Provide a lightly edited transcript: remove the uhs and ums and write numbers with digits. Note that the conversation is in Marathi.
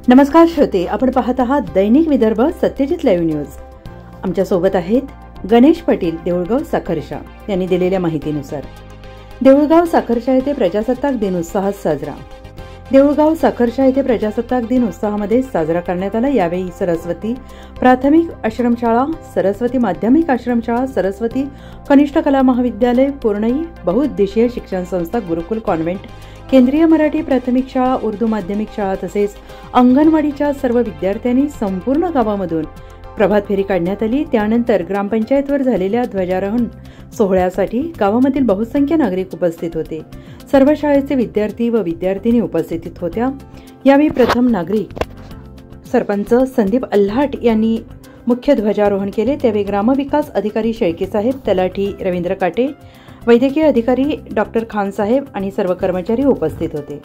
नमस्कार श्रोते, आपण पाहत आहात दैनिक विदर्भ सत्यजित लाईव्ह न्यूज। आमच्या सोबत आहेत गणेश पाटील, देऊळगाव साखरशा यांनी दिलेल्या माहितीनुसार देऊळगाव साखरशा येथे प्रजासत्ताक दिन उत्साहात साजरा। देऊळगाव साखरशा येथे प्रजासत्ताक दिन उत्साहामध्ये साजरा करण्यात आला। यावेळी सरस्वती प्राथमिक आश्रमशाळा, सरस्वती माध्यमिक आश्रमशाळा, सरस्वती कनिष्ठ कला महाविद्यालय, पूर्णई बहुउद्देशीय शिक्षण संस्था, गुरुकुल कॉन्व्हेंट, केंद्रीय मराठी प्राथमिक शाळा, उर्दू माध्यमिक शाळा तसेच अंगणवाडीच्या सर्व विद्यार्थ्यांनी संपूर्ण गावामधून प्रभात फेरी काढण्यात आली। त्यानंतर ग्रामपंचायतवर झालेल्या ध्वजारोहण सोहळ्यासाठी गावामधील बहुसंख्य नागरिक उपस्थित होते। सर्व शाळेचे विद्यार्थी व विद्यार्थिनी उपस्थित होत्या। यावेळी प्रथम नागरिक सरपंच संदीप अल्हाट यांनी मुख्य ध्वजारोहण केले। त्यावेळी ग्रामविकास अधिकारी शेळके साहेब, तलाठी रवींद्र काटे, वैद्यकीय अधिकारी डॉक्टर खान साहेब आणि सर्व कर्मचारी उपस्थित होते।